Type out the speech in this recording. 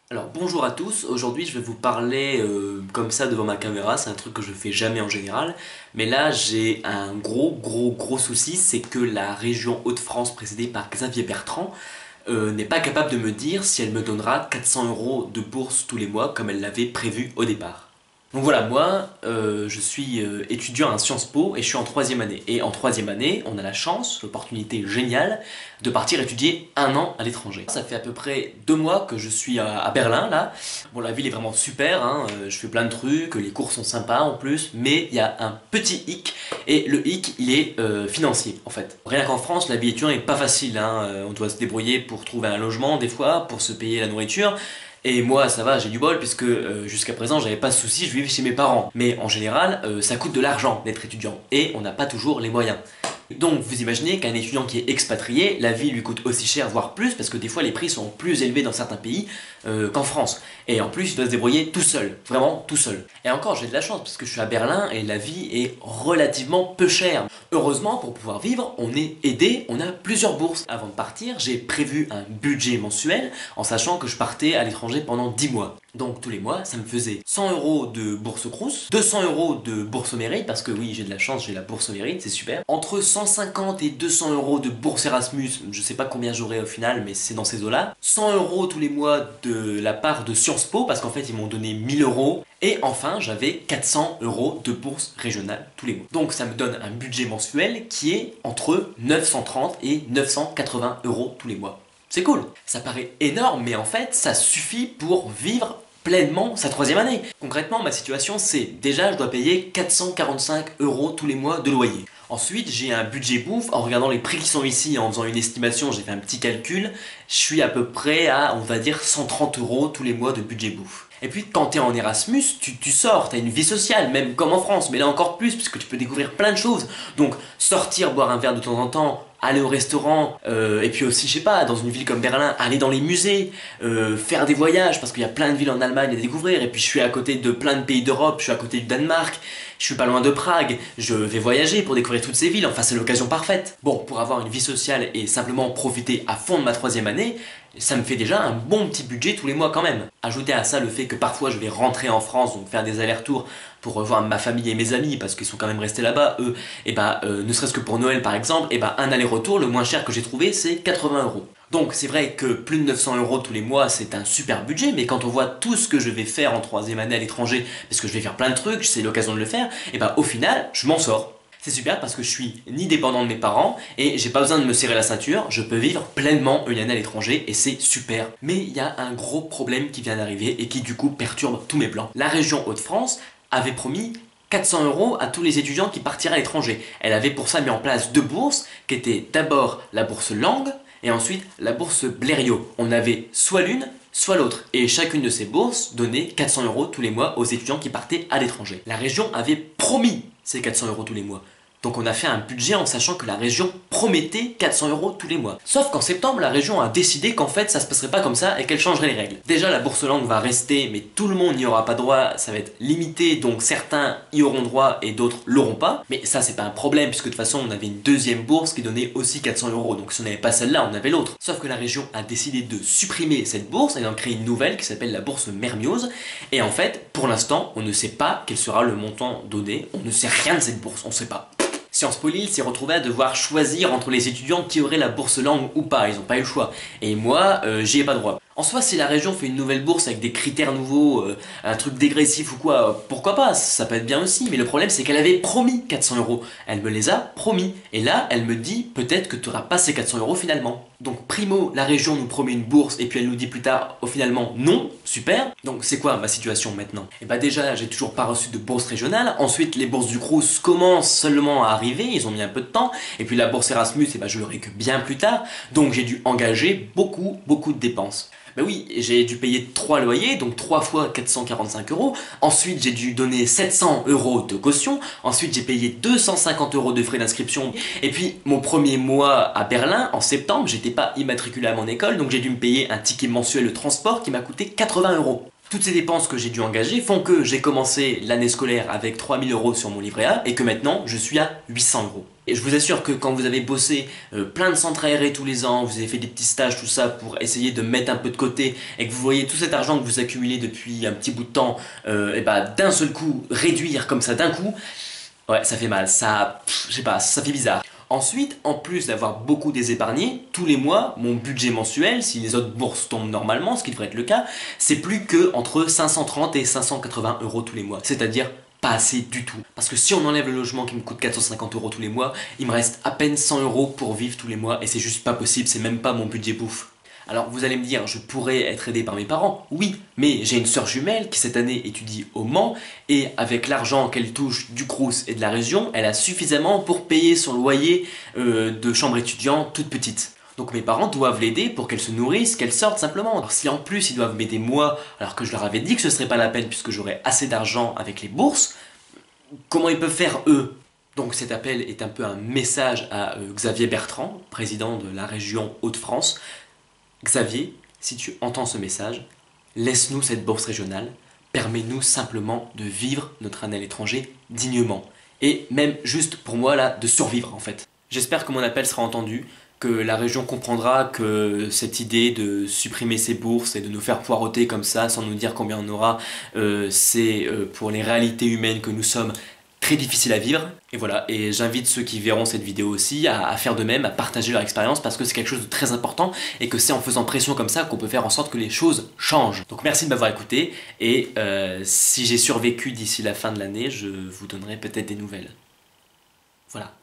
Alors bonjour à tous, aujourd'hui je vais vous parler comme ça devant ma caméra, c'est un truc que je fais jamais en général, mais là j'ai un gros souci, c'est que la région Hauts-de-France précédée par Xavier Bertrand n'est pas capable de me dire si elle me donnera 400 € de bourse tous les mois comme elle l'avait prévu au départ. Donc voilà, moi je suis étudiant à Sciences Po et je suis en troisième année. Et en troisième année, on a la chance, l'opportunité géniale de partir étudier un an à l'étranger. Ça fait à peu près 2 mois que je suis à Berlin là. Bon, la ville est vraiment super, hein, je fais plein de trucs, les cours sont sympas en plus, mais il y a un petit hic, et le hic il est financier en fait. Rien qu'en France, la vie étudiante est pas facile, hein, on doit se débrouiller pour trouver un logement des fois, pour se payer la nourriture. Et moi, ça va, j'ai du bol, puisque jusqu'à présent, j'avais pas de soucis, je vivais chez mes parents. Mais en général, ça coûte de l'argent d'être étudiant, et on n'a pas toujours les moyens. Donc, vous imaginez qu'un étudiant qui est expatrié, la vie lui coûte aussi cher, voire plus, parce que des fois, les prix sont plus élevés dans certains pays qu'en France. Et en plus, il doit se débrouiller tout seul, vraiment tout seul. Et encore, j'ai de la chance, parce que je suis à Berlin, et la vie est relativement peu chère. Heureusement, pour pouvoir vivre, on est aidé, on a plusieurs bourses. Avant de partir, j'ai prévu un budget mensuel, en sachant que je partais à l'étranger pendant 10 mois. Donc tous les mois, ça me faisait 100 € de bourse Crous, 200 € de bourse au mérite, parce que oui, j'ai de la chance, j'ai la bourse au mérite, c'est super. Entre 150 et 200 € de bourse Erasmus, je sais pas combien j'aurai au final, mais c'est dans ces eaux-là. 100 € tous les mois de la part de Sciences Po, parce qu'en fait, ils m'ont donné 1000 €. Et enfin, j'avais 400 € de bourse régionale tous les mois. Donc ça me donne un budget mensuel qui est entre 930 et 980 € tous les mois. C'est cool. Ça paraît énorme, mais en fait, ça suffit pour vivre pleinement sa troisième année. Concrètement, ma situation, c'est déjà, je dois payer 445 € tous les mois de loyer. Ensuite, j'ai un budget bouffe. En regardant les prix qui sont ici, en faisant une estimation, j'ai fait un petit calcul. Je suis à peu près à, on va dire, 130 € tous les mois de budget bouffe. Et puis, quand t'es en Erasmus, tu sors, t'as une vie sociale, même comme en France, mais là encore plus, puisque tu peux découvrir plein de choses. Donc, sortir, boire un verre de temps en temps, aller au restaurant, et puis aussi, je sais pas, dans une ville comme Berlin, aller dans les musées, faire des voyages, parce qu'il y a plein de villes en Allemagne à découvrir, et puis je suis à côté de plein de pays d'Europe, je suis à côté du Danemark, je suis pas loin de Prague, je vais voyager pour découvrir toutes ces villes, enfin c'est l'occasion parfaite. Bon, pour avoir une vie sociale et simplement profiter à fond de ma troisième année, ça me fait déjà un bon petit budget tous les mois quand même. Ajoutez à ça le fait que parfois je vais rentrer en France, donc faire des allers-retours pour revoir ma famille et mes amis, parce qu'ils sont quand même restés là-bas, eux, et ne serait-ce que pour Noël par exemple, un aller-retour, le moins cher que j'ai trouvé, c'est 80 €. Donc c'est vrai que plus de 900 € tous les mois, c'est un super budget, mais quand on voit tout ce que je vais faire en troisième année à l'étranger, parce que je vais faire plein de trucs, c'est l'occasion de le faire, au final, je m'en sors. C'est super parce que je suis ni dépendant de mes parents et j'ai pas besoin de me serrer la ceinture, je peux vivre pleinement une année à l'étranger et c'est super. Mais il y a un gros problème qui vient d'arriver et qui du coup perturbe tous mes plans. La région Hauts-de-France avait promis 400 € à tous les étudiants qui partiraient à l'étranger. Elle avait pour ça mis en place 2 bourses qui étaient d'abord la bourse langue et ensuite la bourse Blériot. On avait soit l'une, soit l'autre. Et chacune de ces bourses donnait 400 € tous les mois aux étudiants qui partaient à l'étranger. La région avait promis ces 400 € tous les mois. Donc on a fait un budget en sachant que la région promettait 400 € tous les mois. Sauf qu'en septembre, la région a décidé qu'en fait ça se passerait pas comme ça et qu'elle changerait les règles. Déjà la bourse langue va rester, mais tout le monde n'y aura pas droit, ça va être limité, donc certains y auront droit et d'autres l'auront pas. Mais ça c'est pas un problème puisque de toute façon on avait une deuxième bourse qui donnait aussi 400 €. Donc si on n'avait pas celle-là, on avait l'autre. Sauf que la région a décidé de supprimer cette bourse et d'en créer une nouvelle qui s'appelle la bourse Mermiose. Et en fait, pour l'instant, on ne sait pas quel sera le montant donné, on ne sait rien de cette bourse, on sait pas. Sciences Po Lille s'est retrouvé à devoir choisir entre les étudiants qui auraient la bourse langue ou pas, ils n'ont pas eu le choix. Et moi, j'y ai pas droit. En soi, si la région fait une nouvelle bourse avec des critères nouveaux, un truc dégressif ou quoi, pourquoi pas, ça peut être bien aussi. Mais le problème, c'est qu'elle avait promis 400 €. Elle me les a promis. Et là, elle me dit peut-être que tu n'auras pas ces 400 € finalement. Donc primo, la région nous promet une bourse et puis elle nous dit plus tard, finalement, non, super. Donc c'est quoi ma situation maintenant? Et déjà, j'ai toujours pas reçu de bourse régionale. Ensuite, les bourses du Crous commencent seulement à arriver, ils ont mis un peu de temps. Et puis la bourse Erasmus, je l'aurai que bien plus tard. Donc j'ai dû engager beaucoup de dépenses. Oui, j'ai dû payer 3 loyers, donc 3 fois 445 €. Ensuite, j'ai dû donner 700 € de caution. Ensuite, j'ai payé 250 € de frais d'inscription. Et puis, mon premier mois à Berlin, en septembre, j'étais pas immatriculé à mon école, donc j'ai dû me payer un ticket mensuel de transport qui m'a coûté 80 €. Toutes ces dépenses que j'ai dû engager font que j'ai commencé l'année scolaire avec 3 000 € sur mon livret A et que maintenant je suis à 800 €. Et je vous assure que quand vous avez bossé plein de centres aérés tous les ans, vous avez fait des petits stages, tout ça pour essayer de mettre un peu de côté et que vous voyez tout cet argent que vous accumulez depuis un petit bout de temps, et bah, d'un seul coup réduire comme ça d'un coup, ouais, ça fait mal, ça, je sais pas, ça fait bizarre. Ensuite, en plus d'avoir beaucoup désépargné, tous les mois, mon budget mensuel, si les autres bourses tombent normalement, ce qui devrait être le cas, c'est plus que entre 530 et 580 € tous les mois. C'est-à-dire pas assez du tout. Parce que si on enlève le logement qui me coûte 450 € tous les mois, il me reste à peine 100 € pour vivre tous les mois et c'est juste pas possible, c'est même pas mon budget bouffe. Alors vous allez me dire, je pourrais être aidé par mes parents, oui, mais j'ai une sœur jumelle qui cette année étudie au Mans et avec l'argent qu'elle touche du Crous et de la région, elle a suffisamment pour payer son loyer de chambre étudiante toute petite. Donc mes parents doivent l'aider pour qu'elle se nourrisse, qu'elle sorte simplement. Alors si en plus ils doivent m'aider moi, alors que je leur avais dit que ce serait pas la peine puisque j'aurais assez d'argent avec les bourses, comment ils peuvent faire eux? Donc cet appel est un peu un message à Xavier Bertrand, président de la région Hauts-de-France. Xavier, si tu entends ce message, laisse-nous cette bourse régionale, permets-nous simplement de vivre notre année à l'étranger dignement. Et même juste pour moi là, de survivre en fait. J'espère que mon appel sera entendu, que la région comprendra que cette idée de supprimer ces bourses et de nous faire poireauter comme ça sans nous dire combien on aura, c'est pour les réalités humaines que nous sommes très difficile à vivre. Et voilà, et j'invite ceux qui verront cette vidéo aussi à faire de même, à partager leur expérience parce que c'est quelque chose de très important et que c'est en faisant pression comme ça qu'on peut faire en sorte que les choses changent. Donc merci de m'avoir écouté et si j'ai survécu d'ici la fin de l'année, je vous donnerai peut-être des nouvelles. Voilà.